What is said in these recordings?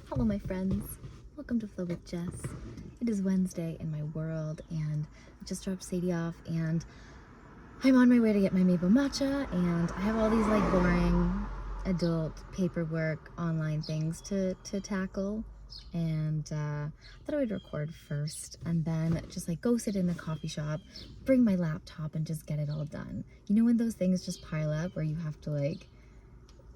Hello, my friends. Welcome to Flow with Jess. It is Wednesday in my world, and I just dropped Sadie off, and I'm on my way to get my maple matcha, and I have all these like boring adult paperwork online things to tackle, and I thought I would record first and then just like go sit in the coffee shop, bring my laptop, and just get it all done. You know when those things just pile up where you have to like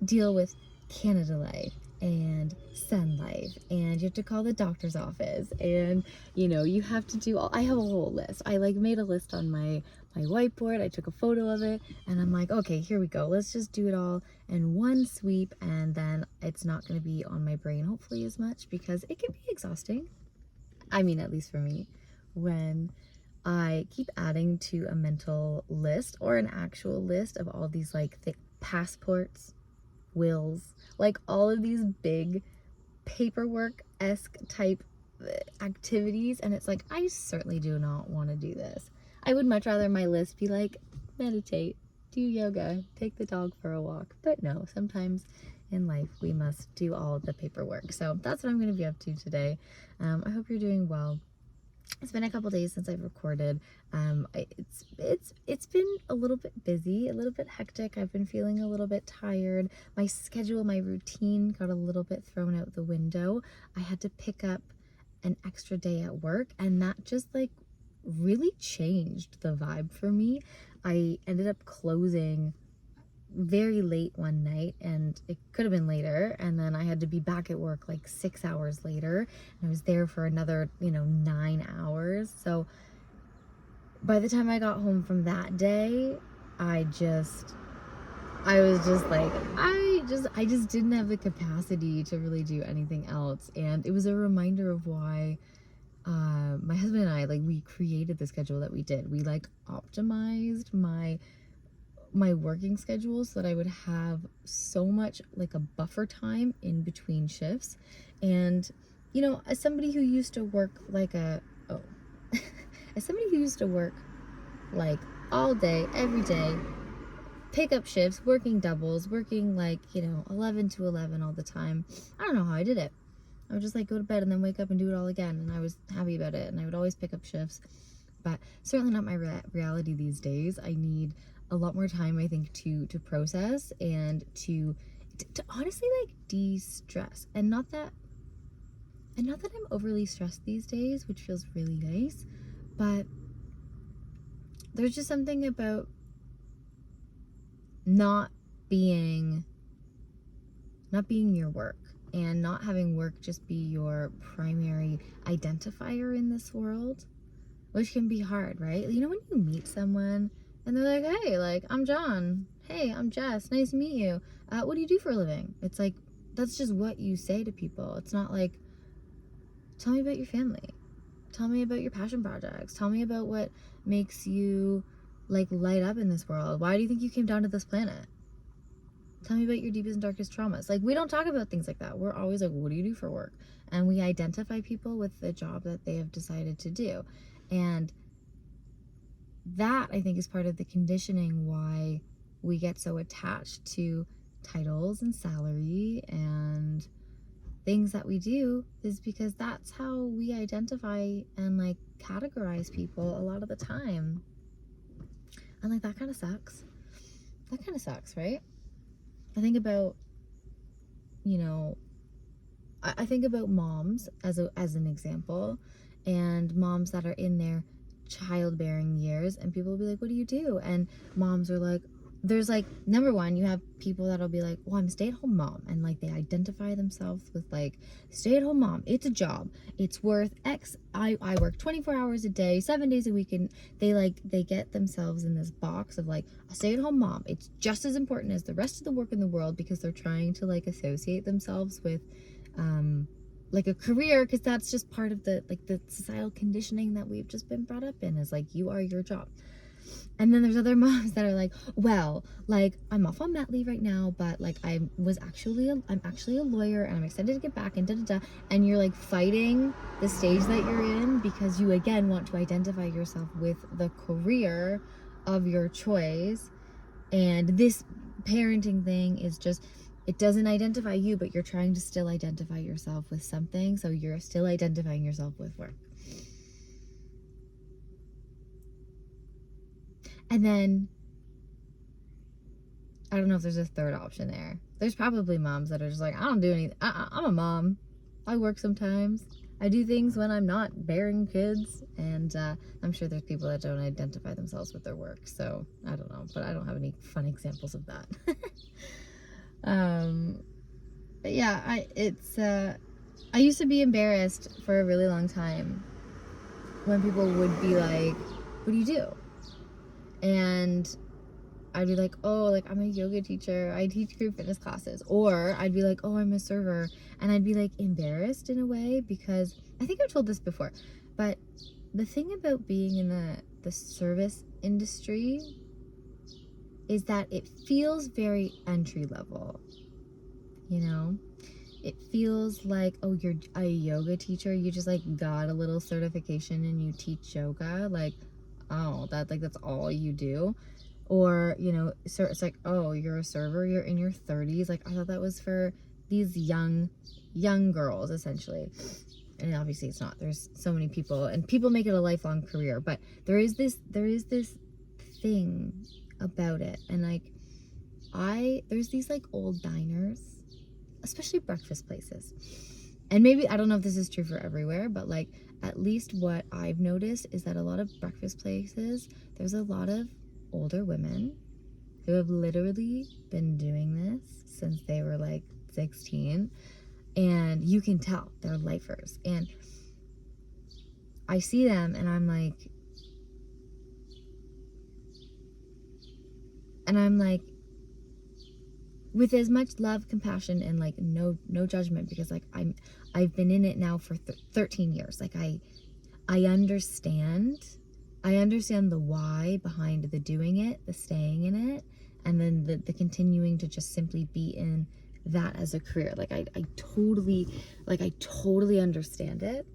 deal with Canada Life and Sun Life, and you have to call the doctor's office, and you have to do all. I have a whole list. I like made a list on my whiteboard. I took a photo of it, and I'm like, okay, here we go. Let's just do it all in one sweep, and then it's not going to be on my brain hopefully as much, because it can be exhausting. I mean, at least for me, when I keep adding to a mental list or an actual list of all these like passports, wills, like all of these big paperwork-esque type activities, and it's like, I certainly do not want to do this. I would much rather my list be like, meditate, do yoga, take the dog for a walk. But no, sometimes in life we must do all of the paperwork. So that's what I'm going to be up to today. I hope you're doing well. It's been a couple days since I've recorded. It's been a little bit busy, a little bit hectic. I've been feeling a little bit tired. My schedule, my routine got a little bit thrown out the window. I had to pick up an extra day at work, and that just like really changed the vibe for me. I ended up closing very late one night, and it could have been later, and then I had to be back at work like 6 hours later, and I was there for another 9 hours. So by the time I got home from that day, I was just like, I just didn't have the capacity to really do anything else. And it was a reminder of why my husband and I, like, we created the schedule that we did. We like optimized my working schedule so that I would have so much like a buffer time in between shifts. And as somebody who used to work like as somebody who used to work like all day every day, pick up shifts, working doubles, working like 11 to 11 all the time, I don't know how I did it. I would just like go to bed and then wake up and do it all again, and I was happy about it, and I would always pick up shifts. But certainly not my reality these days. I need a lot more time, I think, to process and to honestly like de-stress. And not that I'm overly stressed these days, which feels really nice, but there's just something about not being your work, and not having work just be your primary identifier in this world, which can be hard, right? When you meet someone and they're like, hey, like, I'm John. Hey, I'm Jess. Nice to meet you. What do you do for a living? It's like, that's just what you say to people. It's not like, tell me about your family. Tell me about your passion projects. Tell me about what makes you like light up in this world. Why do you think you came down to this planet? Tell me about your deepest and darkest traumas. Like, we don't talk about things like that. We're always like, what do you do for work? And we identify people with the job that they have decided to do. And that, I think, is part of the conditioning why we get so attached to titles and salary and things that we do, is because that's how we identify and like categorize people a lot of the time. And like, that kind of sucks. That kind of sucks, right? I think about, I think about moms as an example, and moms that are in their childbearing years, and people will be like, what do you do? And moms are like, there's like, number one, you have people that'll be like, well, I'm a stay-at-home mom, and like they identify themselves with like, stay-at-home mom, it's a job, it's worth X. I work 24 hours a day, 7 days a week, and they get themselves in this box of like, a stay-at-home mom, it's just as important as the rest of the work in the world, because they're trying to like associate themselves with like a career, because that's just part of the societal conditioning that we've just been brought up in, is like, you are your job. And then there's other moms that are like, well, like, I'm off on mat leave right now, but like, I'm actually a lawyer, and I'm excited to get back, and da-da-da. And you're like fighting the stage that you're in, because you again want to identify yourself with the career of your choice. And this parenting thing is just It doesn't identify you, but you're trying to still identify yourself with something. So you're still identifying yourself with work. And then, I don't know if there's a third option there. There's probably moms that are just like, I don't do anything. I'm a mom. I work sometimes. I do things when I'm not bearing kids. And I'm sure there's people that don't identify themselves with their work. So I don't know. But I don't have any fun examples of that. But yeah, I used to be embarrassed for a really long time when people would be like, what do you do? And I'd be like, oh, like I'm a yoga teacher. I teach group fitness classes. Or I'd be like, oh, I'm a server. And I'd be like embarrassed in a way because I think I've told this before. But the thing about being in the service industry is that it feels very entry level. You know? It feels like, oh, you're a yoga teacher. You just like got a little certification and you teach yoga. Like, oh, that's all you do. Or, you know, so it's like, oh, you're a server, you're in your 30s. Like, I thought that was for these young girls, essentially. And obviously it's not. There's so many people, and people make it a lifelong career. But there is this thing about it. And like, there's these like old diners, especially breakfast places. And maybe, I don't know if this is true for everywhere, but like, at least what I've noticed is that a lot of breakfast places, there's a lot of older women who have literally been doing this since they were like 16, and you can tell they're lifers. And I see them and I'm like with as much love, compassion, and like no judgment, because like I've been in it now for 13 years. Like I understand the why behind the doing it, the staying in it, and then the continuing to just simply be in that as a career. Like I totally understand it.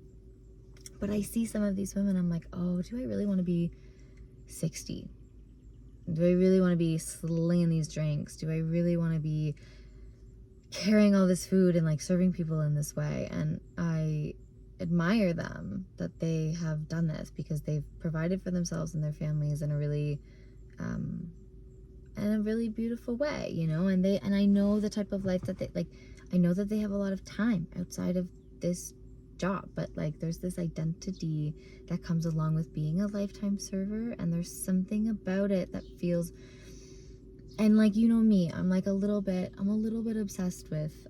But I see some of these women, I'm like, oh, do I really want to be 60? Do I really want to be slinging these drinks? Do I really want to be carrying all this food and like serving people in this way? And I admire them that they have done this, because they've provided for themselves and their families in a really beautiful way, you know. And I know the type of life that they like. I know that they have a lot of time outside of this job, but like there's this identity that comes along with being a lifetime server, and there's something about it that feels, and like, you know me, I'm a little bit obsessed with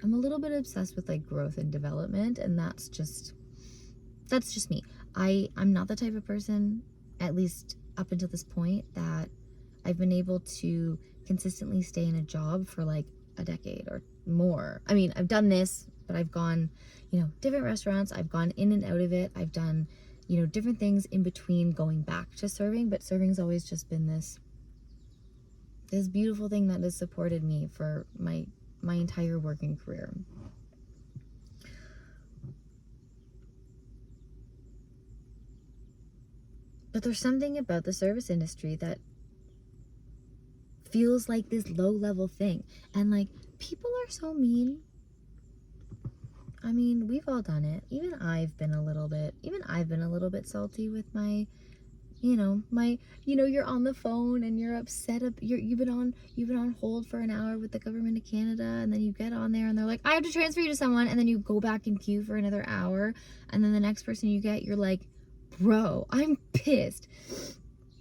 like growth and development, and that's just me. I'm not the type of person, at least up until this point, that I've been able to consistently stay in a job for like a decade or more. I mean, I've done this, but I've gone, you know, different restaurants. I've gone in and out of it. I've done, you know, different things in between going back to serving, but serving's always just been this beautiful thing that has supported me for my entire working career. But there's something about the service industry that feels like this low level thing. And like, people are so mean. I mean, we've all done it. Even I've been a little bit salty with my, you're on the phone and you're upset. You've been on hold for an hour with the government of Canada, and then you get on there and they're like, I have to transfer you to someone, and then you go back in queue for another hour, and then the next person you get, you're like, bro, I'm pissed.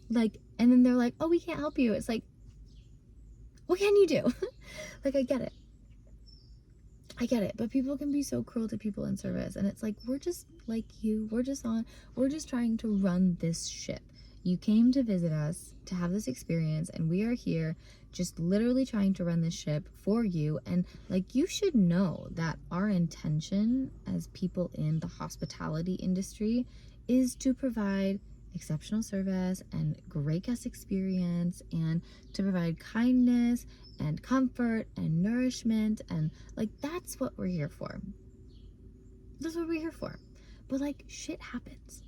Like, and then they're like, oh, we can't help you. It's like, what can you do? Like, I get it, but people can be so cruel to people in service, and it's like, we're just like you. We're just trying to run this ship. You came to visit us to have this experience, and we are here just literally trying to run this ship for you. And like, you should know that our intention as people in the hospitality industry is to provide exceptional service and great guest experience, and to provide kindness and comfort and nourishment, and like, that's what we're here for. But like, shit happens.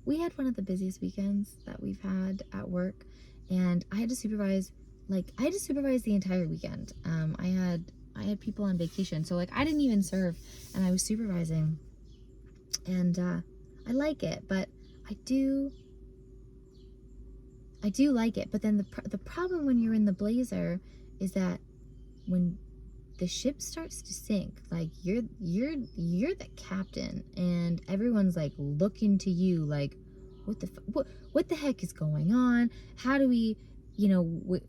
We had one of the busiest weekends that we've had at work, and I had to supervise like, I had to supervise the entire weekend. I had people on vacation, so like I didn't even serve, and I was supervising, and I like it, but I do like it. But then the problem when you're in the Blazer is that when the ship starts to sink, like you're the captain, and everyone's like looking to you like, what the heck is going on? How do we, you know,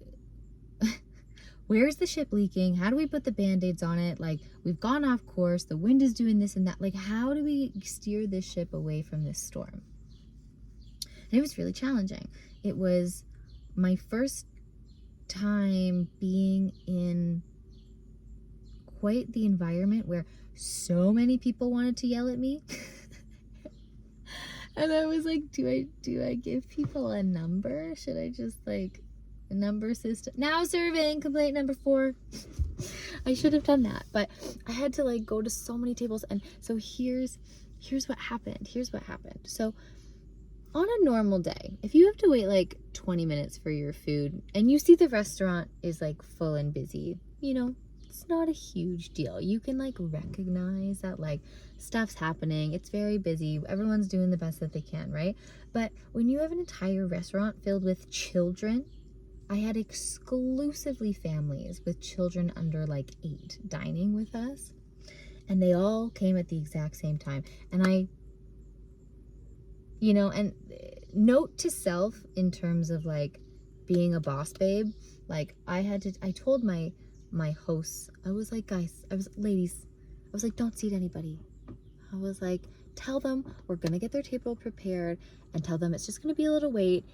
where's the ship leaking? How do we put the band-aids on it? Like, we've gone off course, the wind is doing this and that. Like, how do we steer this ship away from this storm? And it was really challenging. It was my first time being in quite the environment where so many people wanted to yell at me. And I was like, do I give people a number? Should I just like a number system? Now serving, complaint number 4. I should have done that, but I had to like go to so many tables. And so here's what happened. So on a normal day, if you have to wait like 20 minutes for your food and you see the restaurant is like full and busy, you know, it's not a huge deal. You can like recognize that like stuff's happening. It's very busy. Everyone's doing the best that they can, right? But when you have an entire restaurant filled with children, I had exclusively families with children under like 8 dining with us, and they all came at the exact same time. And I, you know, and note to self in terms of like being a boss babe, like I told my hosts, I was like, ladies, I was like, don't seat anybody. I was like, tell them we're gonna get their table prepared, and tell them it's just gonna be a little wait.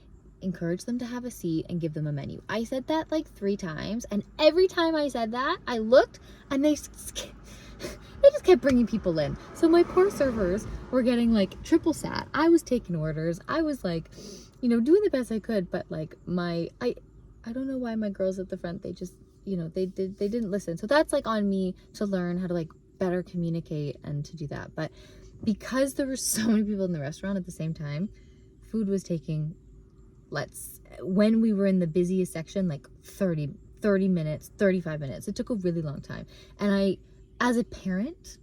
Encourage them to have a seat and give them a menu. I said that like 3 times, and every time I said that, I looked and they just kept bringing people in. So my poor servers were getting like triple sat. I was taking orders. I was like, you know, doing the best I could, but like I don't know why my girls at the front, they just, you know, they didn't listen. So that's like on me to learn how to like better communicate and to do that. But because there were so many people in the restaurant at the same time, food was taking, when we were in the busiest section, like 30 minutes, 35 minutes. It took a really long time. And I, as a parent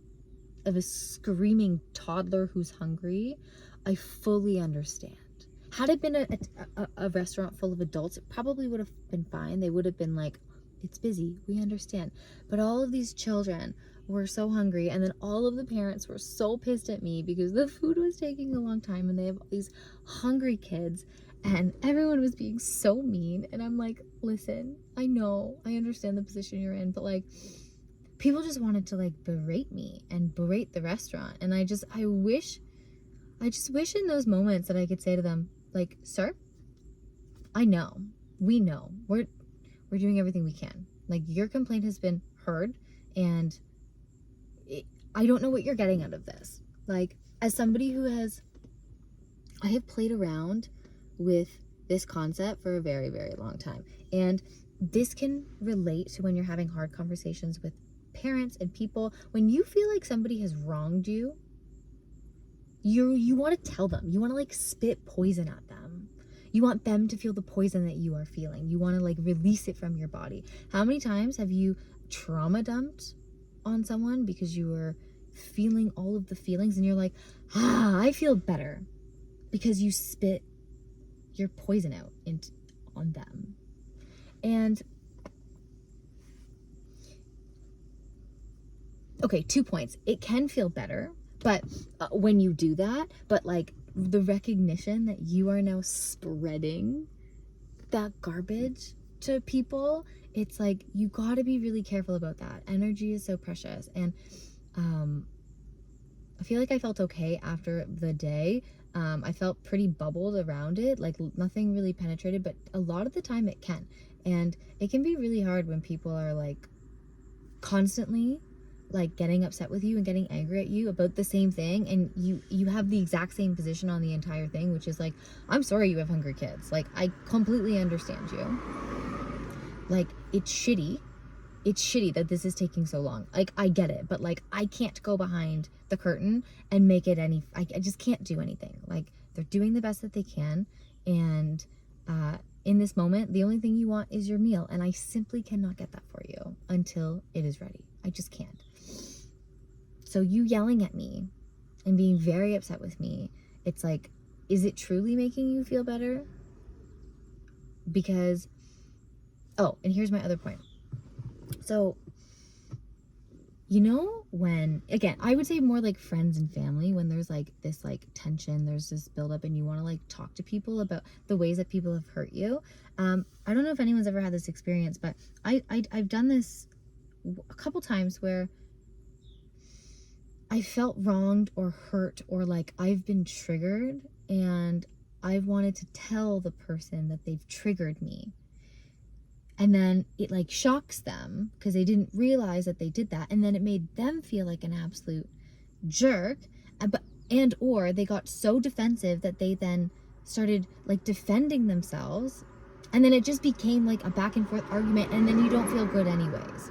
of a screaming toddler who's hungry, I fully understand. Had it been a restaurant full of adults, it probably would have been fine. They would have been like, it's busy, we understand. But all of these children were so hungry, and then all of the parents were so pissed at me because the food was taking a long time, and they have these hungry kids, and everyone was being so mean. And I'm like, listen, I know, I understand the position you're in, but like, people just wanted to like berate me and berate the restaurant. And I just wish in those moments that I could say to them, like, sir, I know, we know, we're doing everything we can. Like, your complaint has been heard, and I don't know what you're getting out of this. Like, as somebody I have played around with this concept for a very, very long time. And this can relate to when you're having hard conversations with parents and people. When you feel like somebody has wronged you, you want to tell them. You want to like spit poison at them. You want them to feel the poison that you are feeling. You want to like release it from your body. How many times have you trauma dumped on someone because you were feeling all of the feelings, and you're like, I feel better, because you spit your poison out on them? And okay, 2 points. It can feel better, but when you do that, but like the recognition that you are now spreading that garbage to people, it's like, you got to be really careful about that. Energy is so precious. And I feel like I felt okay after the day. I felt pretty bubbled around it, like nothing really penetrated, but a lot of the time it can. And it can be really hard when people are like constantly like getting upset with you and getting angry at you about the same thing, and you have the exact same position on the entire thing, which is like, I'm sorry you have hungry kids. Like, I completely understand you. Like, it's shitty that this is taking so long. Like, I get it, but like, I can't go behind the curtain and make it I just can't do anything. Like, they're doing the best that they can, and in this moment, the only thing you want is your meal. And I simply cannot get that for you until it is ready. I just can't. So you yelling at me and being very upset with me, it's like, is it truly making you feel better? Because, oh, and here's my other point. So, you know, when, again, I would say more like friends and family, when there's like this like tension, there's this buildup and you want to like talk to people about the ways that people have hurt you. I don't know if anyone's ever had this experience, but I've done this a couple times where I felt wronged or hurt, or like I've been triggered and I've wanted to tell the person that they've triggered me. And then it like shocks them because they didn't realize that they did that. And then it made them feel like an absolute jerk. And or they got so defensive that they then started like defending themselves. And then it just became like a back and forth argument. And then you don't feel good anyways.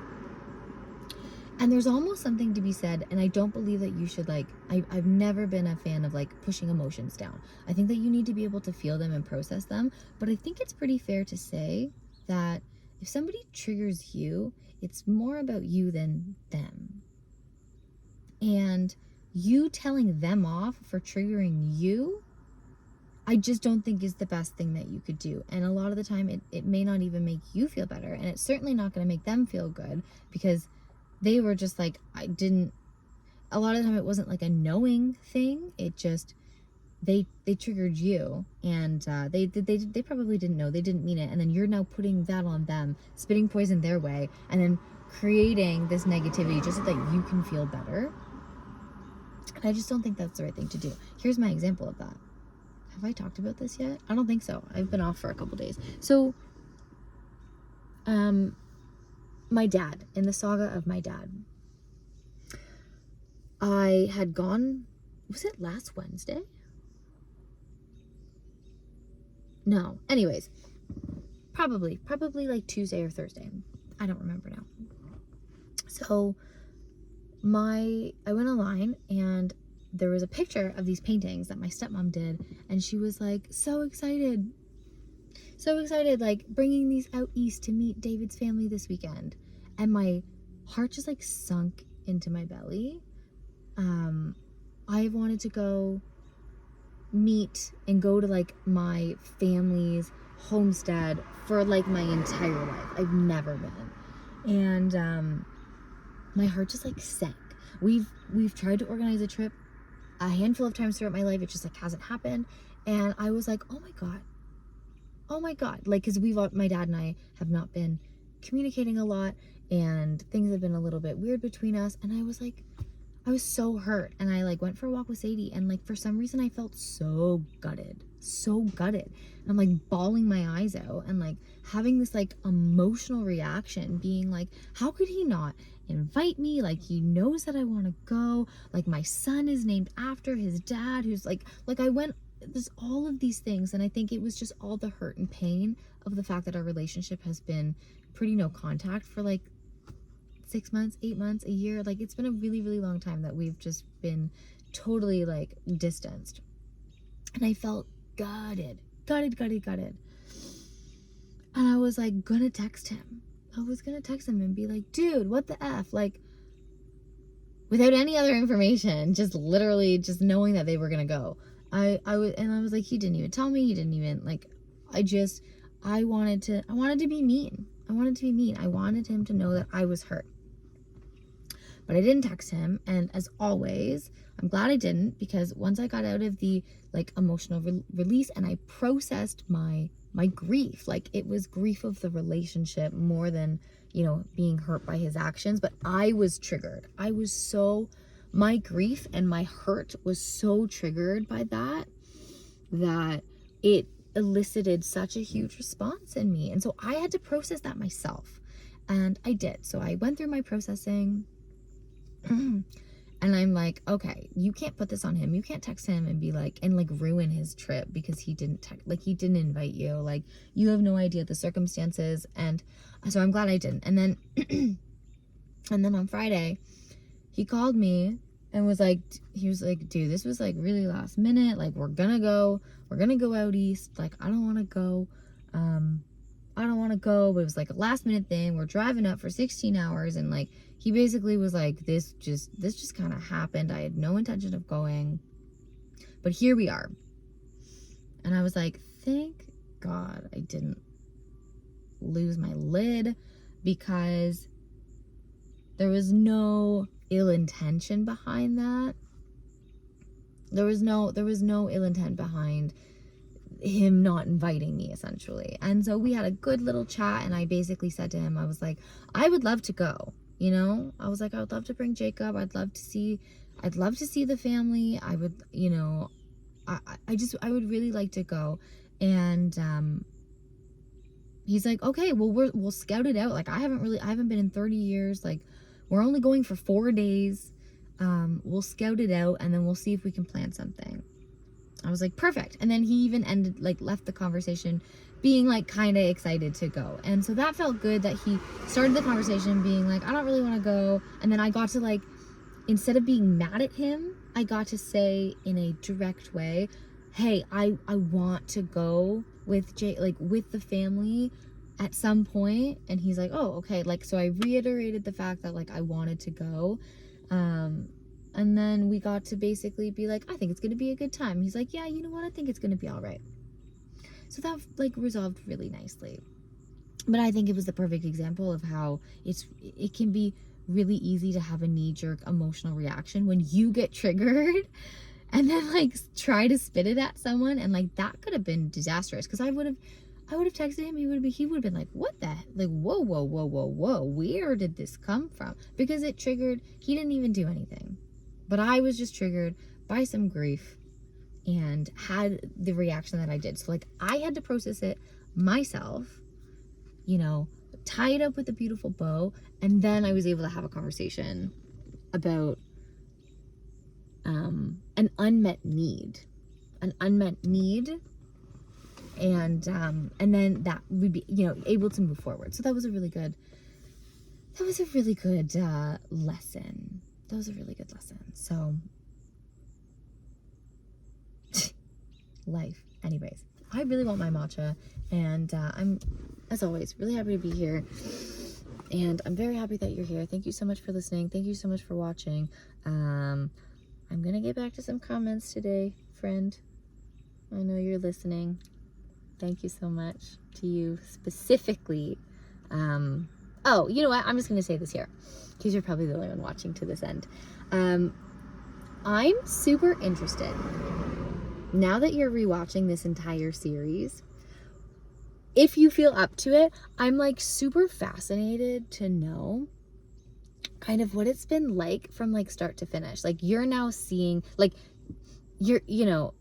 And there's almost something to be said, and I don't believe that you should like, I've never been a fan of like pushing emotions down. I think that you need to be able to feel them and process them. But I think it's pretty fair to say that if somebody triggers you, it's more about you than them. And you telling them off for triggering you, I just don't think is the best thing that you could do. And a lot of the time it may not even make you feel better. And it's certainly not going to make them feel good, because they were just like, a lot of the time it wasn't like a knowing thing. It just, they triggered you, and they probably didn't know, they didn't mean it. And then you're now putting that on them, spitting poison their way, and then creating this negativity just so that you can feel better. And I just don't think that's the right thing to do. Here's my example of that. Have I talked about this yet? I don't think so. I've been off for a couple days. So, my dad, in the saga of my dad, I had gone, was it last Wednesday? No, anyways, probably like Tuesday or Thursday. I don't remember now. So I went online and there was a picture of these paintings that my stepmom did, and she was like so excited, like bringing these out east to meet David's family this weekend. And my heart just like sunk into my belly. I wanted to go meet and go to like my family's homestead for like my entire life. I've never been. And my heart just like sank. We've tried to organize a trip a handful of times throughout my life. It just like hasn't happened. And I was like, oh my god, like, because my dad and I have not been communicating a lot, and things have been a little bit weird between us. And I was like, I was so hurt. And I like went for a walk with Sadie, and like for some reason I felt so gutted. And I'm like bawling my eyes out and like having this like emotional reaction, being like, how could he not invite me? Like, he knows that I want to go. Like, my son is named after his dad, who's like I went, there's all of these things. And I think it was just all the hurt and pain of the fact that our relationship has been pretty no contact for like 6 months, 8 months, a year. Like, it's been a really, really long time that we've just been totally like distanced. And I felt gutted. And I was like gonna text him. And be like, dude, what the F? Like, without any other information, just literally just knowing that they were gonna go. I was like, he didn't even tell me. He didn't even like, I wanted to be mean. I wanted him to know that I was hurt. But I didn't text him. And as always, I'm glad I didn't, because once I got out of the like emotional release and I processed my grief, like it was grief of the relationship more than, you know, being hurt by his actions. But I was triggered. My grief and my hurt was so triggered by that it elicited such a huge response in me. And so I had to process that myself. And I did. So I went through my processing. And I'm like, okay, you can't put this on him. You can't text him and be like, and like ruin his trip because he didn't he didn't invite you. Like, you have no idea the circumstances. And so I'm glad I didn't. And then, and then on Friday, he called me and was like, dude, this was like really last minute. Like, we're gonna go out east. Like, I don't want to go. I don't want to go, but it was like a last minute thing. We're driving up for 16 hours, and like he basically was like, this just kind of happened. I had no intention of going, but here we are. And I was like, thank God I didn't lose my lid, because there was no ill intention behind that. There was no ill intent behind him not inviting me, essentially. And so we had a good little chat, and I basically said to him, I was like, I would love to go, you know? I was like, I would love to bring Jacob. I'd love to see the family. I would, you know, I would really like to go. And he's like, okay, well, we'll scout it out. Like, I haven't been in 30 years. Like, we're only going for 4 days. We'll scout it out, and then we'll see if we can plan something. I was like, perfect. And then he even left the conversation being like kind of excited to go. And so that felt good, that he started the conversation being like, I don't really want to go. And then I got to, like, instead of being mad at him, I got to say in a direct way, hey, I want to go with with the family at some point. And he's like, oh, okay. Like, so I reiterated the fact that, like, I wanted to go. And then we got to basically be like, I think it's going to be a good time. He's like, yeah, you know what? I think it's going to be all right. So that, like, resolved really nicely. But I think it was the perfect example of how it can be really easy to have a knee-jerk emotional reaction when you get triggered and then, like, try to spit it at someone. And, like, that could have been disastrous, because I would have texted him. He would have been like, what the, like, whoa, where did this come from? Because it triggered, he didn't even do anything. But I was just triggered by some grief and had the reaction that I did. So, like, I had to process it myself, you know, tie it up with a beautiful bow. And then I was able to have a conversation about an unmet need. And then that would be, you know, able to move forward. So that was a really good lesson. That was a really good lesson. So, life. Anyways, I really want my matcha, and I'm, as always, really happy to be here. And I'm very happy that you're here. Thank you so much for listening. Thank you so much for watching. I'm gonna get back to some comments today, friend. I know you're listening. Thank you so much to you specifically. Oh, you know what? I'm just gonna say this here, because you're probably the only one watching to this end. I'm super interested, now that you're rewatching this entire series, if you feel up to it, I'm, like, super fascinated to know kind of what it's been like from, like, start to finish. Like, you're now seeing, like, you're now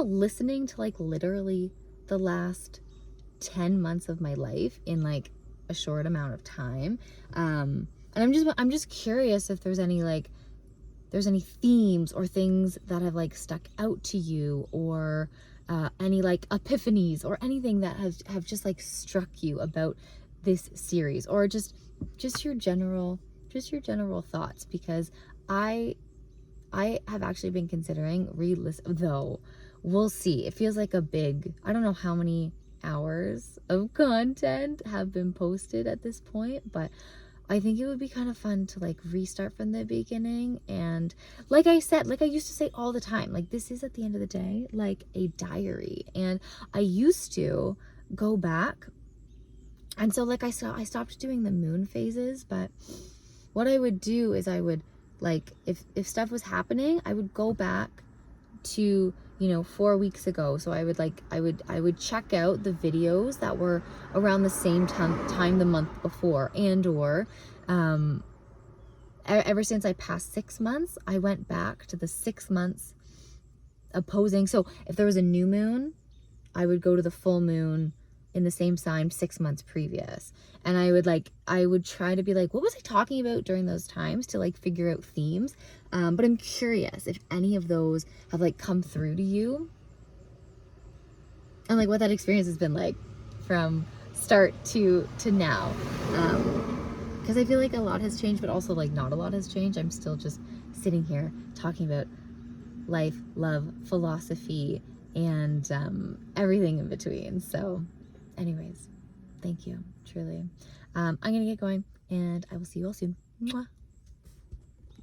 listening to, like, literally the last 10 months of my life in, like, a short amount of time. And I'm just curious if there's any themes or things that have, like, stuck out to you, or any, like, epiphanies or anything that have just, like, struck you about this series, or just your general thoughts, because I have actually been considering re-listen, though we'll see. It feels like I don't know how many hours of content have been posted at this point, but I think it would be kind of fun to, like, restart from the beginning. And like I said, like I used to say all the time, like, this is, at the end of the day, like a diary. And I used to go back, and so, like, I stopped doing the moon phases, but what I would do is I would, like, if stuff was happening, I would go back to, 4 weeks ago. So I would check out the videos that were around the same time the month before, or ever since I passed 6 months, I went back to the 6 months opposing. So if there was a new moon, I would go to the full moon in the same sign 6 months previous. And I would try to be like, what was I talking about during those times, to, like, figure out themes. But I'm curious if any of those have, like, come through to you, and, like, what that experience has been like from start to now. Because I feel like a lot has changed, but also, like, not a lot has changed. I'm still just sitting here talking about life, love, philosophy, and everything in between. So anyways, thank you, truly. I'm gonna get going, and I will see you all soon. Mwah.